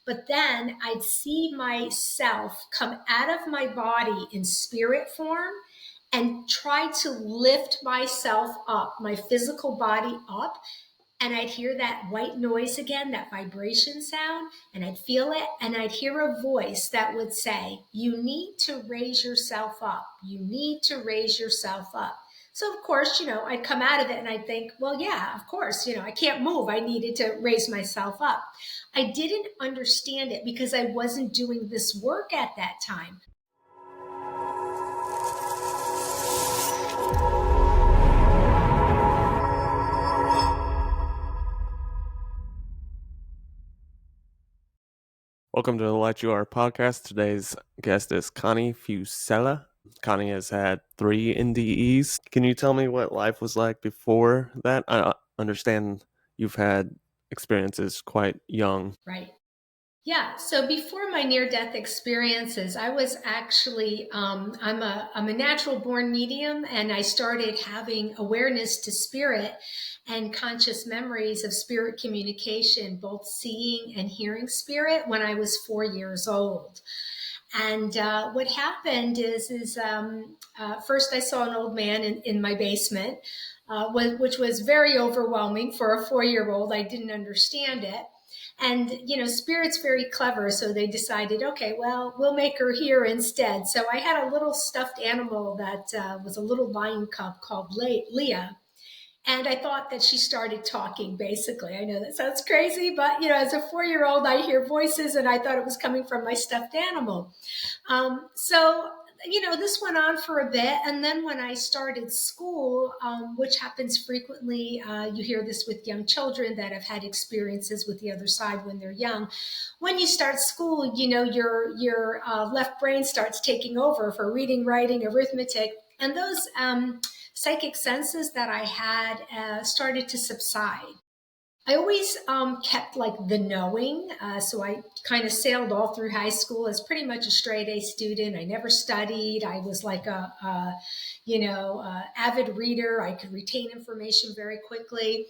but then I'd see myself come out of my body in spirit form and try to lift myself up, my physical body up. And I'd hear that white noise again, that vibration sound, and I'd feel it. And I'd hear a voice that would say, you need to raise yourself up. You need to raise yourself up. So, of course, I'd come out of it and I'd think, well, yeah, of course, I can't move. I needed to raise myself up. I didn't understand it because I wasn't doing this work at that time. Welcome to the Light You Are podcast. Today's guest is Connie Fusella. Connie has had 3 NDEs. Can you tell me what life was like before that? I understand you've had experiences quite young. Right. Yeah. So before my near-death experiences, I was actually, I'm a natural born medium, and I started having awareness to spirit and conscious memories of spirit communication, both seeing and hearing spirit when I was 4 years old. And what happened is first I saw an old man in my basement, which was very overwhelming for a 4-year-old. I didn't understand it. And, Spirit's very clever. So they decided, okay, well, we'll make her here instead. So I had a little stuffed animal that was a little lion cub called Leah. And I thought that she started talking, basically. I know that sounds crazy, but, as a 4-year-old, I hear voices, and I thought it was coming from my stuffed animal. So this went on for a bit. And then when I started school, which happens frequently, you hear this with young children that have had experiences with the other side when they're young. When you start school, your left brain starts taking over for reading, writing, arithmetic. And those psychic senses that I had started to subside. I always kept like the knowing. So I kind of sailed all through high school as pretty much a straight A student. I never studied. I was like a avid reader. I could retain information very quickly.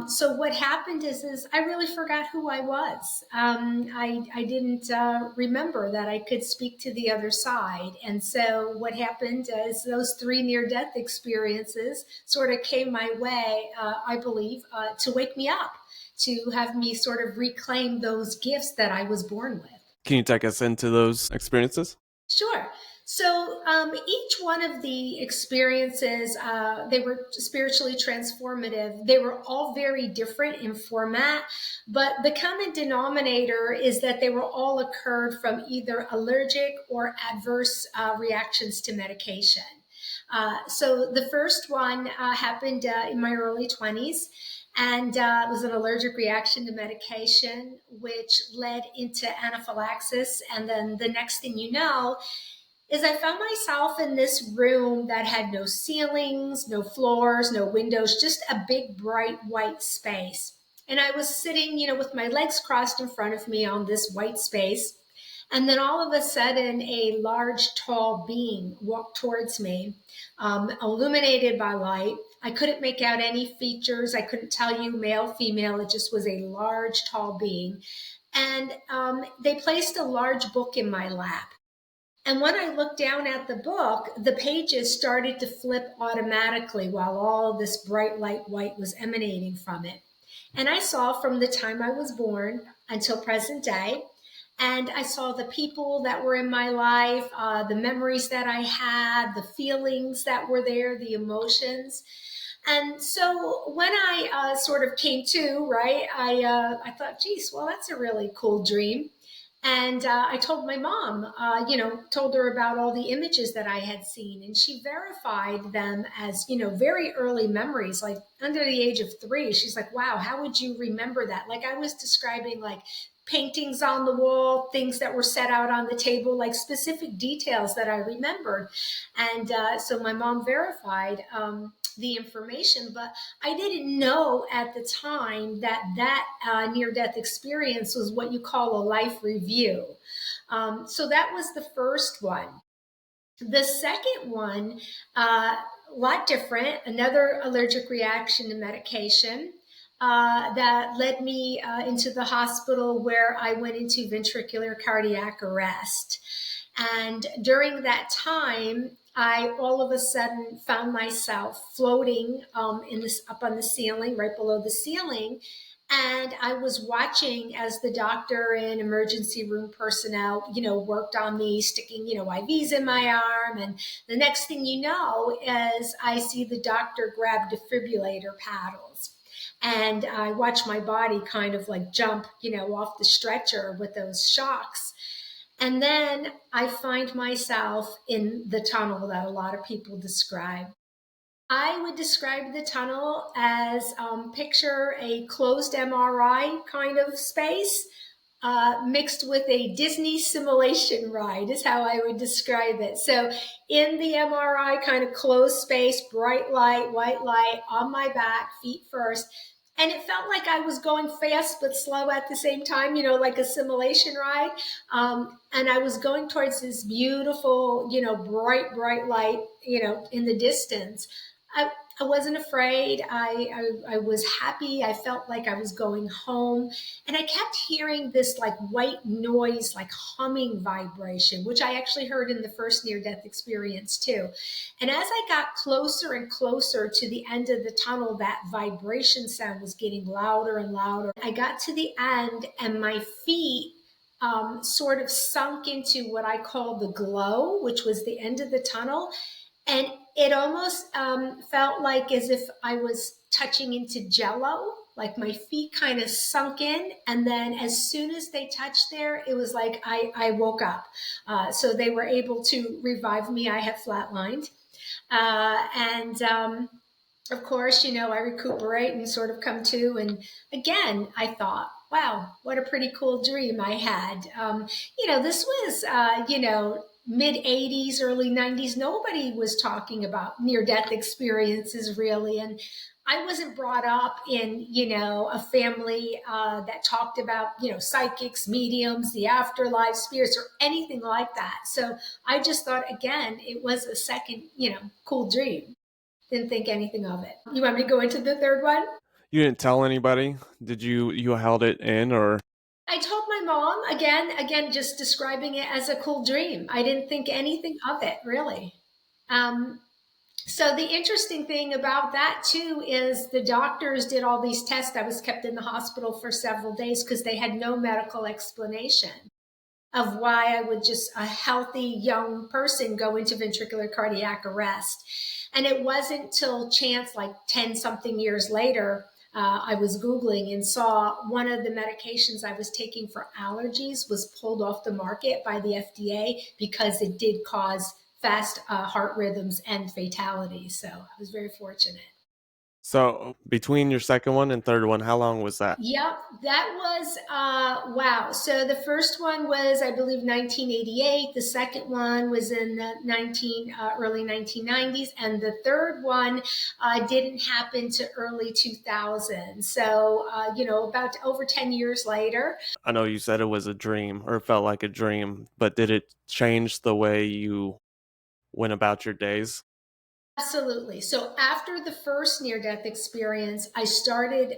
So what happened is I really forgot who I was. I didn't remember that I could speak to the other side. And so what happened is those 3 near-death experiences sort of came my way, I believe, to wake me up, to have me sort of reclaim those gifts that I was born with. Can you take us into those experiences? Sure. So each one of the experiences, they were spiritually transformative. They were all very different in format, but the common denominator is that they were all occurred from either allergic or adverse reactions to medication. So the first one happened in my early 20s. And it was an allergic reaction to medication, which led into anaphylaxis. And then the next thing you know is I found myself in this room that had no ceilings, no floors, no windows, just a big, bright, white space. And I was sitting, with my legs crossed in front of me on this white space. And then all of a sudden, a large, tall being walked towards me, illuminated by light. I couldn't make out any features. I couldn't tell you male, female. It just was a large, tall being. And they placed a large book in my lap. And when I looked down at the book, the pages started to flip automatically while all this bright light white was emanating from it. And I saw from the time I was born until present day. And I saw the people that were in my life, the memories that I had, the feelings that were there, the emotions. And so when I sort of came to, right, I thought, geez, well, that's a really cool dream. And I told my mom, told her about all the images that I had seen. And she verified them as, very early memories, like under the age of 3. She's like, wow, how would you remember that? Like I was describing like paintings on the wall, things that were set out on the table, like specific details that I remembered. And so my mom verified the information, but I didn't know at the time that near-death experience was what you call a life review. So that was the first one. The second one, a lot different, another allergic reaction to medication. that led me into the hospital where I went into ventricular cardiac arrest. And during that time, I all of a sudden found myself floating in this up on the ceiling, right below the ceiling. And I was watching as the doctor and emergency room personnel, worked on me, sticking, IVs in my arm. And the next thing you know is I see the doctor grab defibrillator paddles. And I watch my body kind of like jump, off the stretcher with those shocks. And then I find myself in the tunnel that a lot of people describe. I would describe the tunnel as picture a closed MRI kind of space mixed with a Disney simulation ride, is how I would describe it. So, in the MRI kind of closed space, bright light, white light on my back, feet first. And it felt like I was going fast but slow at the same time, like a simulation ride. And I was going towards this beautiful, bright light, in the distance. I, I wasn't afraid. I was happy. I felt like I was going home. And I kept hearing this like white noise, like humming vibration, which I actually heard in the first near death experience too. And as I got closer and closer to the end of the tunnel, that vibration sound was getting louder and louder. I got to the end and my feet sort of sunk into what I call the glow, which was the end of the tunnel. And it almost felt like as if I was touching into jello, like my feet kind of sunk in. And then as soon as they touched there, it was like I woke up. So they were able to revive me. I had flatlined. And of course, I recuperate and sort of come to. And again, I thought, wow, what a pretty cool dream I had. This was, mid 80s, early 90s. Nobody was talking about near death experiences really. And I wasn't brought up in, a family that talked about, psychics, mediums, the afterlife, spirits, or anything like that. So I just thought, again, it was a second, cool dream. Didn't think anything of it. You want me to go into the third one? You didn't tell anybody? Did you held it in or? I told my mom again, just describing it as a cool dream. I didn't think anything of it really. Um, so the interesting thing about that too is the doctors did all these tests. I was kept in the hospital for several days because they had no medical explanation of why I would just a healthy young person go into ventricular cardiac arrest. And it wasn't till chance, like 10 something years later, I was Googling and saw one of the medications I was taking for allergies was pulled off the market by the FDA because it did cause fast heart rhythms and fatalities. So I was very fortunate. So between your second one and third one, how long was that? Yep, that was wow. So the first one was, I believe, 1988. The second one was in the early 1990s, and the third one didn't happen to early 2000. So about over 10 years later. I know you said it was a dream or it felt like a dream, but did it change the way you went about your days? Absolutely. So after the first near death experience, I started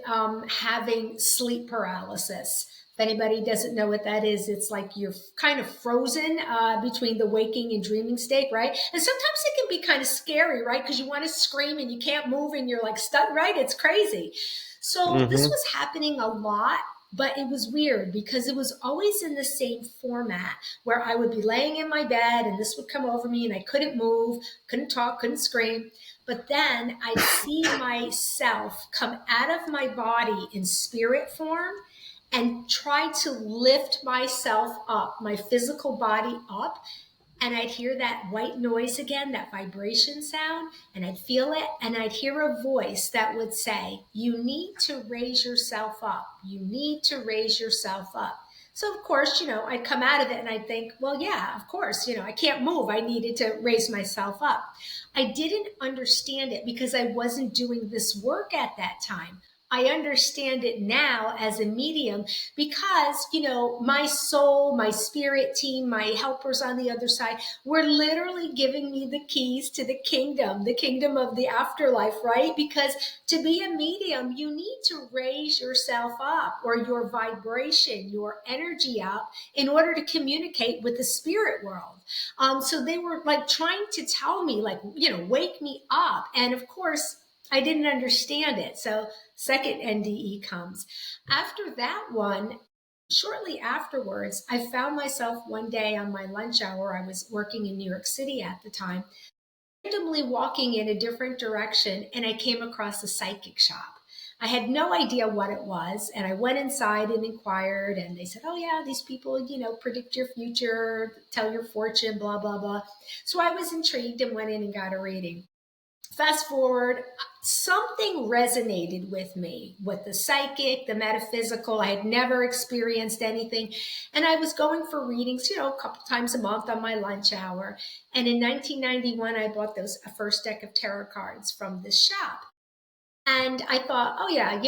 having sleep paralysis. If anybody doesn't know what that is, it's like you're kind of frozen between the waking and dreaming state, right? And sometimes it can be kind of scary, right? Because you want to scream and you can't move and you're like stuck, right? It's crazy. So this Mm-hmm. was happening a lot, but it was weird because it was always in the same format where I would be laying in my bed and this would come over me and I couldn't move, couldn't talk, couldn't scream. But then I'd see myself come out of my body in spirit form and try to lift myself up, my physical body up, and I'd hear that white noise again, that vibration sound, and I'd feel it, and I'd hear a voice that would say, you need to raise yourself up. You need to raise yourself up. So, of course, I'd come out of it and I'd think, well, yeah, of course, I can't move. I needed to raise myself up. I didn't understand it because I wasn't doing this work at that time. I understand it now as a medium because, my soul, my spirit team, my helpers on the other side were literally giving me the keys to the kingdom of the afterlife, right? Because to be a medium, you need to raise yourself up, or your vibration, your energy up, in order to communicate with the spirit world. So they were like trying to tell me, like, wake me up. And of course, I didn't understand it. So second NDE comes. After that one, shortly afterwards, I found myself one day on my lunch hour. I was working in New York City at the time, randomly walking in a different direction, and I came across a psychic shop. I had no idea what it was, and I went inside and inquired, and they said, "Oh yeah, these people, predict your future, tell your fortune, blah blah blah." So I was intrigued and went in and got a reading. Fast forward, something resonated with me, with the psychic, the metaphysical. I had never experienced anything. And I was going for readings, a couple times a month on my lunch hour. And in 1991, I bought those a first deck of tarot cards from this shop. And I thought, oh yeah,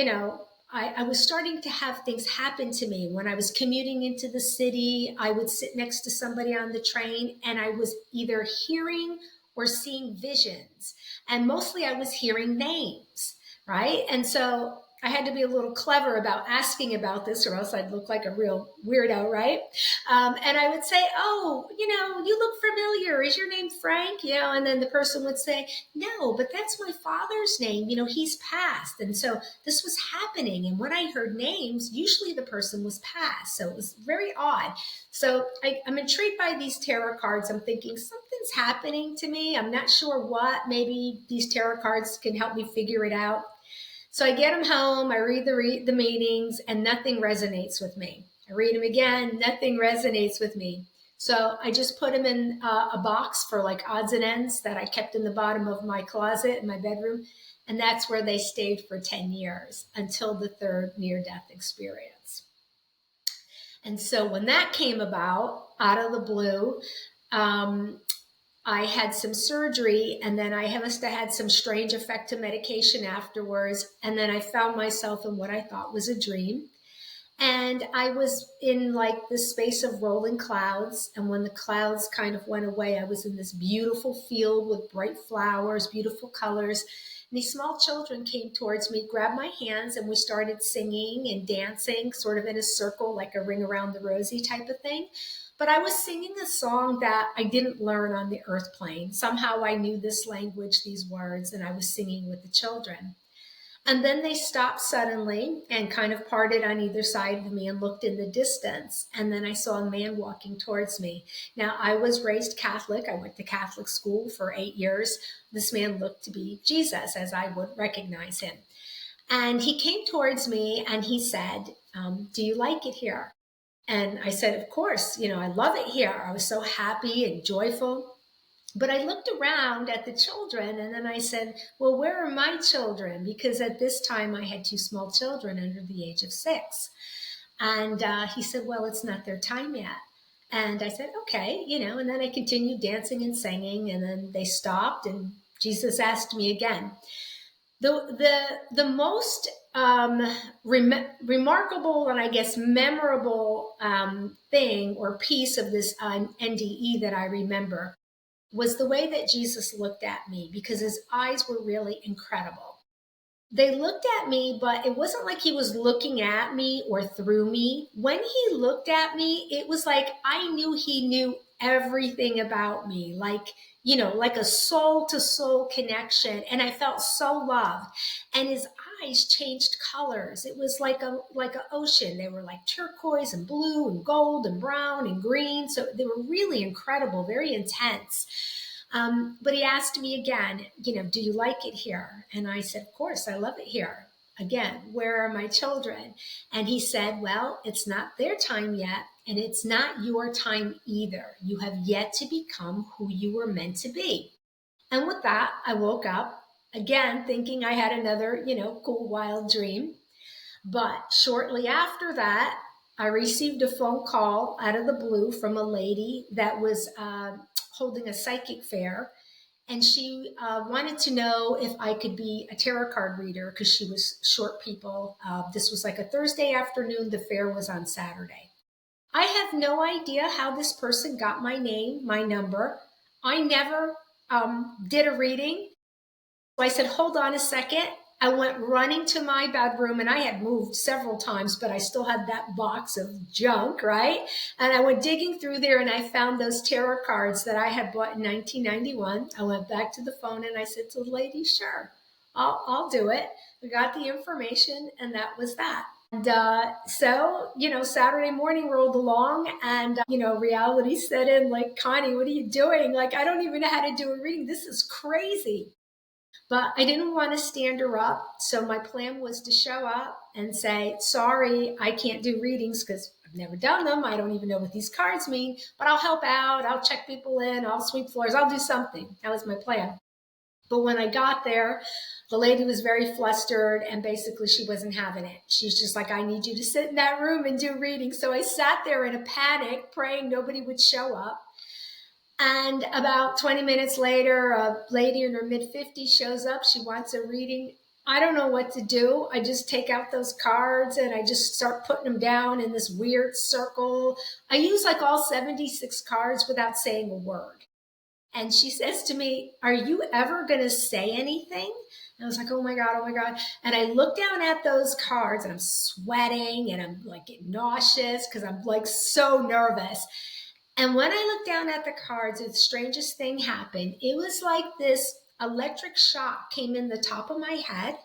I was starting to have things happen to me. When I was commuting into the city, I would sit next to somebody on the train, and I was either hearing or seeing visions. And mostly I was hearing names, right? And so I had to be a little clever about asking about this, or else I'd look like a real weirdo, right? And I would say, "Oh, you look familiar. Is your name Frank?" And then the person would say, "No, but that's my father's name. He's passed." And so this was happening. And when I heard names, usually the person was passed. So it was very odd. So I'm intrigued by these tarot cards. I'm thinking something's happening to me. I'm not sure what. Maybe these tarot cards can help me figure it out. So I get them home, I read the meetings, and nothing resonates with me. I read them again, nothing resonates with me. So I just put them in a box for like odds and ends that I kept in the bottom of my closet in my bedroom. And that's where they stayed for 10 years until the third near death experience. And so when that came about out of the blue, I had some surgery, and then I must have had some strange effect of medication afterwards. And then I found myself in what I thought was a dream. And I was in like this space of rolling clouds. And when the clouds kind of went away, I was in this beautiful field with bright flowers, beautiful colors. And these small children came towards me, grabbed my hands, and we started singing and dancing sort of in a circle, like a ring around the rosy type of thing. But I was singing a song that I didn't learn on the earth plane. Somehow I knew this language, these words, and I was singing with the children. And then they stopped suddenly and kind of parted on either side of me and looked in the distance. And then I saw a man walking towards me. Now, I was raised Catholic. I went to Catholic school for 8 years. This man looked to be Jesus, as I would recognize him. And he came towards me and he said, "Do you like it here?" And I said, "Of course, I love it here." I was so happy and joyful. But I looked around at the children and then I said, "Well, where are my children?" Because at this time I had two small children under the age of 6. And he said, "Well, it's not their time yet." And I said, "Okay," and then I continued dancing and singing, and then they stopped, and Jesus asked me again. The most remarkable and I guess memorable thing or piece of this NDE that I remember was the way that Jesus looked at me, because his eyes were really incredible. They looked at me, but it wasn't like he was looking at me or through me. When he looked at me, it was like I knew he knew everything about me, like a soul to soul connection. And I felt so loved. And his eyes changed colors. It was like an ocean. They were like turquoise and blue and gold and brown and green. So they were really incredible, very intense. But he asked me again, "Do you like it here?" And I said, "Of course, I love it here." Again, "Where are my children?" And he said, "Well, it's not their time yet, and it's not your time either. You have yet to become who you were meant to be." And with that, I woke up again thinking I had another, cool, wild dream. But shortly after that, I received a phone call out of the blue from a lady that was holding a psychic fair. And she wanted to know if I could be a tarot card reader because she was short people. This was like a Thursday afternoon. The fair was on Saturday. I have no idea how this person got my name, my number. I never did a reading. So I said, hold on a second. I went running to my bedroom, and I had moved several times, but I still had that box of junk, right? And I went digging through there, and I found those tarot cards that I had bought in 1991. I went back to the phone and I said to the lady, sure, I'll do it. I got the information, and that was that. And so, Saturday morning rolled along, and, reality set in like, Connie, what are you doing? Like, I don't even know how to do a reading. This is crazy. But I didn't want to stand her up. So my plan was to show up and say, sorry, I can't do readings because I've never done them. I don't even know what these cards mean, but I'll help out. I'll check people in. I'll sweep floors. I'll do something. That was my plan. But when I got there, the lady was very flustered, and basically she wasn't having it. She's just like, I need you to sit in that room and do readings. So I sat there in a panic, praying nobody would show up. And about 20 minutes later, a lady in her mid 50s shows up. She wants a reading. I don't know what to do. I just take out those cards and I just start putting them down in this weird circle. I use like all 76 cards without saying a word. And she says to me, are you ever going to say anything? And I was like, oh my God, oh my God. And I look down at those cards and I'm sweating and I'm like getting nauseous because I'm like so nervous. And when I looked down at the cards, the strangest thing happened. It was like this electric shock came in the top of my head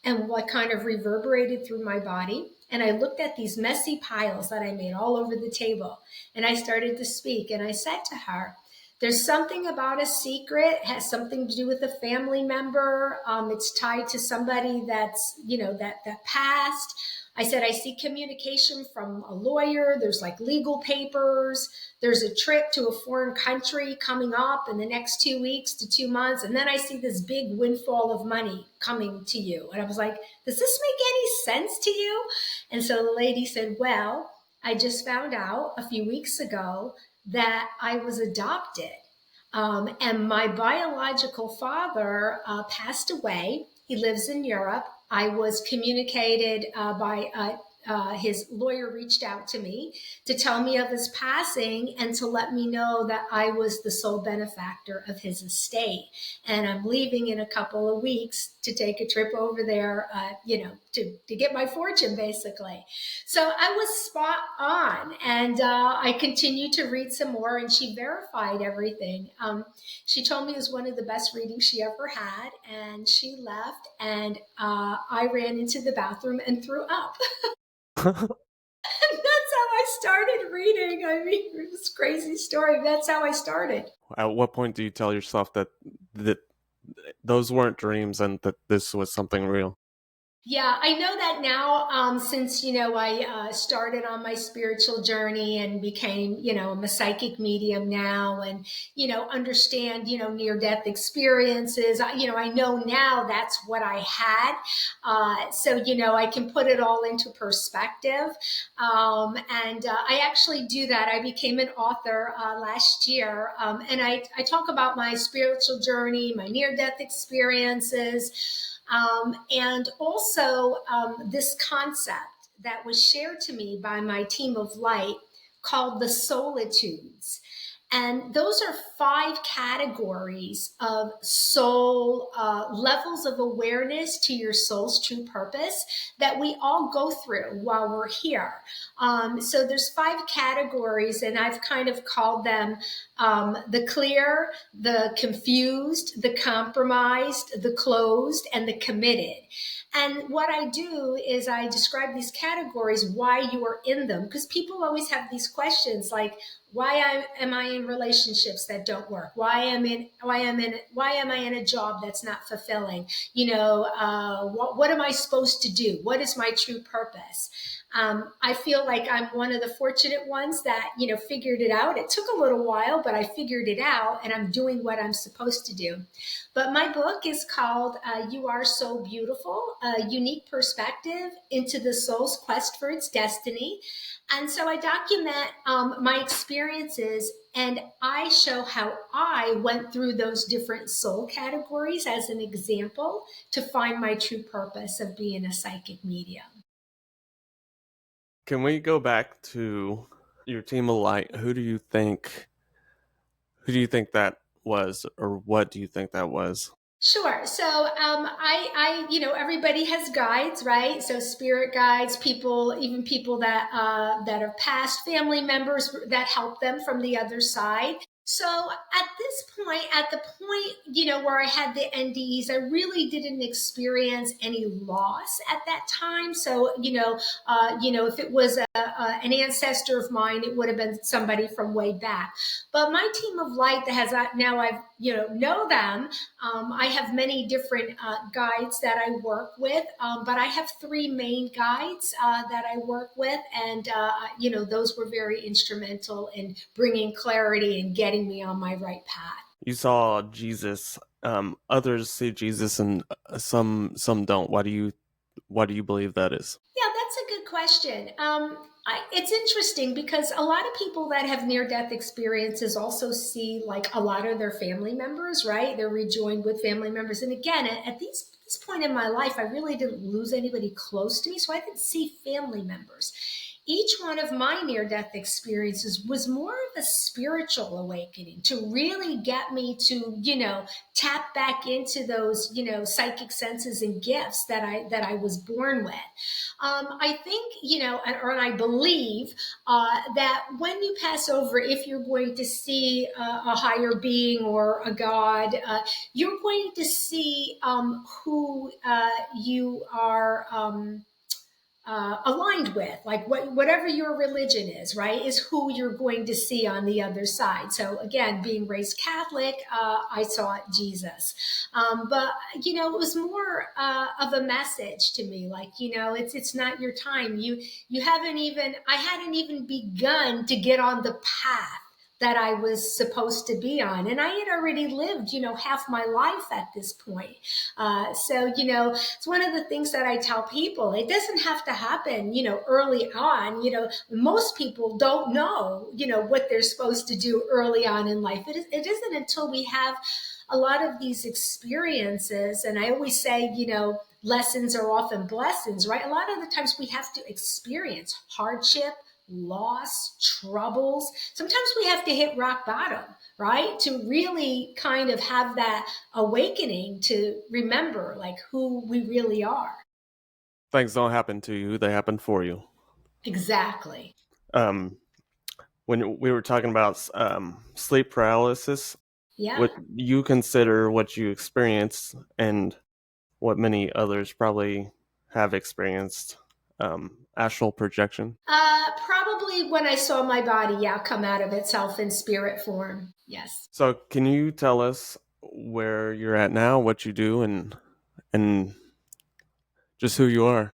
and what kind of reverberated through my body. And I looked at these messy piles that I made all over the table. And I started to speak. And I said to her, there's something about a secret, it has something to do with a family member. It's tied to somebody that's, that passed. I said, I see communication from a lawyer. There's like legal papers. There's a trip to a foreign country coming up in the next 2 weeks to 2 months. And then I see this big windfall of money coming to you. And I was like, does this make any sense to you? And so the lady said, well, I just found out a few weeks ago that I was adopted. And my biological father passed away. He lives in Europe. I was communicated by his lawyer reached out to me to tell me of his passing and to let me know that I was the sole benefactor of his estate. And I'm leaving in a couple of weeks to take a trip over there, to get my fortune, basically. So I was spot on. And I continued to read some more, and she verified everything. She told me it was one of the best readings she ever had, and she left, and I ran into the bathroom and threw up. That's how I started reading. I mean, it's a crazy story. That's how I started. At what point do you tell yourself that those weren't dreams and that this was something real? Yeah, I know that now, since, I started on my spiritual journey and became, I'm a psychic medium now and, understand, near-death experiences. I know now that's what I had. So, I can put it all into perspective. And I actually do that. I became an author last year. And I talk about my spiritual journey, my near-death experiences. And also this concept that was shared to me by my team of light called the solitudes. And those are 5 categories of soul, levels of awareness to your soul's true purpose that we all go through while we're here. So there's 5 categories, and I've kind of called them the clear, the confused, the compromised, the closed, and the committed. And what I do is I describe these categories, why you are in them, because people always have these questions like, am I in relationships that don't work? Why am I in a job that's not fulfilling? What am I supposed to do? What is my true purpose? I feel like I'm one of the fortunate ones that, figured it out. It took a little while, but I figured it out and I'm doing what I'm supposed to do. But my book is called You Are So Beautiful, A Unique Perspective into the Soul's Quest for Its Destiny. And so I document my experiences and I show how I went through those different soul categories as an example to find my true purpose of being a psychic medium. Can we go back to your team of light? Who do you think that was, or what do you think that was? Sure. So, everybody has guides, right? So, spirit guides, people, even people that are past family members that help them from the other side. So, at this point, at the point, where I had the NDEs, I really didn't experience any loss at that time. So, if it was an ancestor of mine, it would have been somebody from way back. But my team of light that has now I've know them. I have many different guides that I work with, but I have three main guides that I work with, and those were very instrumental in bringing clarity and getting me on my right path. You saw Jesus. Others see Jesus, and some don't. Why do you believe that is? Yeah, that's a good question. It's interesting because a lot of people that have near death experiences also see like a lot of their family members, right? They're rejoined with family members. And again, at this point in my life, I really didn't lose anybody close to me, so I didn't see family members. Each one of my near death experiences was more of a spiritual awakening to really get me to, tap back into those, psychic senses and gifts that I was born with. I think, or I believe that when you pass over, if you're going to see a higher being or a God, you're going to see who you are. Aligned with, like whatever your religion is, right, is who you're going to see on the other side. So again, being raised Catholic, I saw Jesus, but it was more of a message to me, like it's not your time. You haven't even I hadn't even begun to get on the path that I was supposed to be on. And I had already lived, half my life at this point. It's one of the things that I tell people. It doesn't have to happen, early on. Most people don't know, what they're supposed to do early on in life. It isn't until we have a lot of these experiences. And I always say, lessons are often blessings, right? A lot of the times we have to experience hardship, loss, troubles. Sometimes we have to hit rock bottom, right? To really kind of have that awakening to remember like who we really are. Things don't happen to you; they happen for you. Exactly. Um, when we were talking about sleep paralysis, Yeah. what you consider what you experienced, and what many others probably have experienced, astral projection. Probably when I saw my body, yeah, come out of itself in spirit form. Yes. So, can you tell us where you're at now, what you do, and just who you are?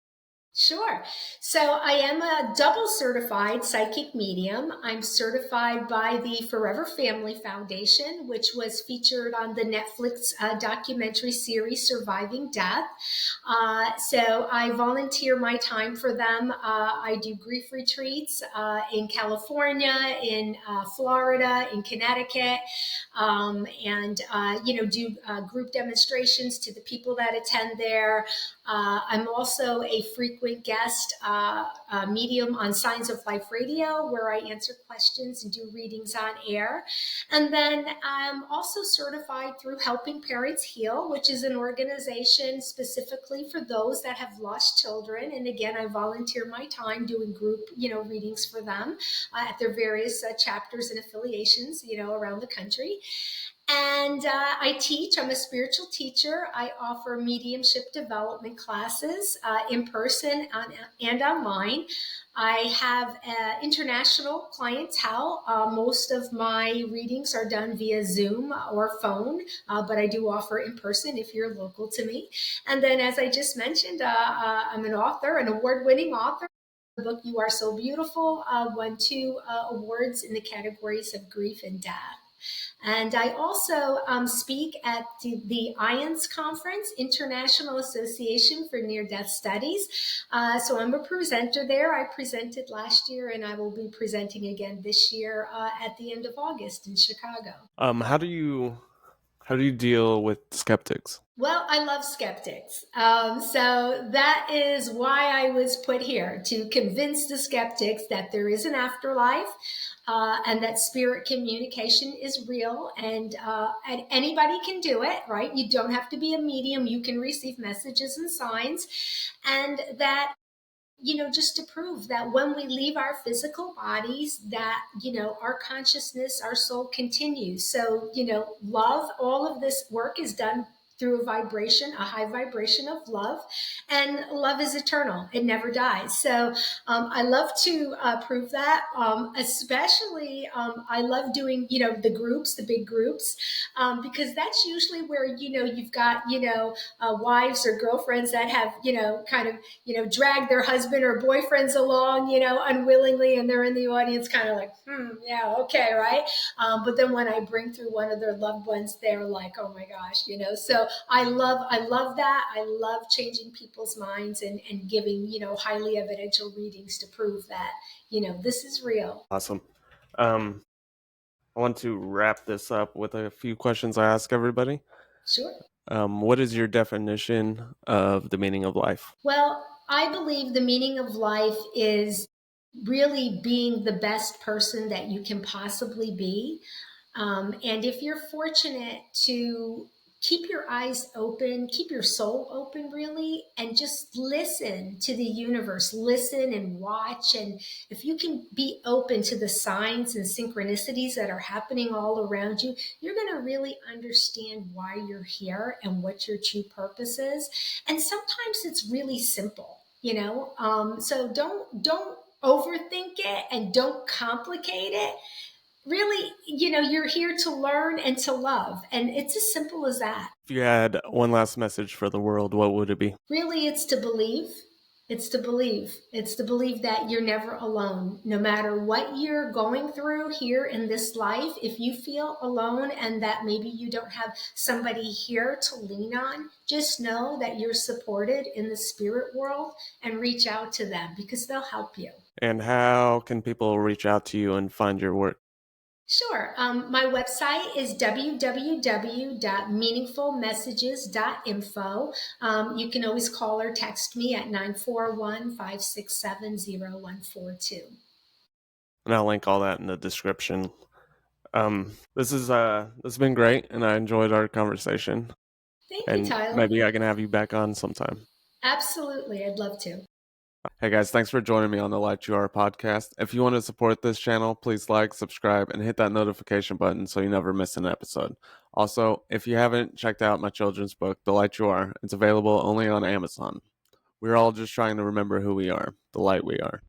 Sure. So I am a double certified psychic medium. I'm certified by the Forever Family Foundation, which was featured on the Netflix documentary series Surviving Death. So I volunteer my time for them. I do grief retreats in California, in Florida, in Connecticut, and do group demonstrations to the people that attend there. I'm also a frequent guest medium on Signs of Life Radio, where I answer questions and do readings on air. And then I'm also certified through Helping Parents Heal, which is an organization specifically for those that have lost children. And again, I volunteer my time doing group, readings for them at their various chapters and affiliations, around the country. And I teach. I'm a spiritual teacher. I offer mediumship development classes in person and online. I have international clientele. Most of my readings are done via Zoom or phone, but I do offer in person if you're local to me. And then, as I just mentioned, I'm an author, an award-winning author. book You Are So Beautiful won two awards in the categories of grief and death. And I also speak at the IANS Conference, International Association for Near Death Studies. So I'm a presenter there. I presented last year, and I will be presenting again this year at the end of August in Chicago. How do you deal with skeptics? Well, I love skeptics. So that is why I was put here to convince the skeptics that there is an afterlife and that spirit communication is real and anybody can do it, right? You don't have to be a medium. You can receive messages and signs. And that just to prove that when we leave our physical bodies, that, our consciousness, our soul continues. So, love, all of this work is done through a vibration, a high vibration of love, and love is eternal. It never dies. So I love to prove that. Especially, I love doing, the groups, the big groups, because that's usually where, you've got, wives or girlfriends that have, kind of, drag their husband or boyfriends along, unwillingly, and they're in the audience kind of like, yeah, okay, right? But then when I bring through one of their loved ones, they're like, oh my gosh, So I love that. I love changing people's minds and giving, highly evidential readings to prove that, this is real. Awesome. Um, I want to wrap this up with a few questions I ask everybody. Sure. What is your definition of the meaning of life? Well, I believe the meaning of life is really being the best person that you can possibly be. And if you're fortunate to keep your eyes open, keep your soul open, really, and just listen to the universe, listen and watch. And if you can be open to the signs and synchronicities that are happening all around you, you're going to really understand why you're here and what your true purpose is. And sometimes it's really simple, so don't overthink it and don't complicate it. Really, you're here to learn and to love, and it's as simple as that. If you had one last message for the world, what would it be? Really, it's to believe. It's to believe that you're never alone. No matter what you're going through here in this life, if you feel alone and that maybe you don't have somebody here to lean on, just know that you're supported in the spirit world and reach out to them because they'll help you. And how can people reach out to you and find your work? Sure. My website is www.meaningfulmessages.info. You can always call or text me at 941-567-0142. And I'll link all that in the description. This has been great, and I enjoyed our conversation. Thank you, And Tyler. maybe I can have you back on sometime. Absolutely. I'd love to. Hey guys, thanks for joining me on the Light You Are podcast. If you want to support this channel, please like, subscribe, and hit that notification button so you never miss an episode. Also, if you haven't checked out my children's book, The Light You Are, it's available only on Amazon. We're all just trying to remember who we are, the light we are.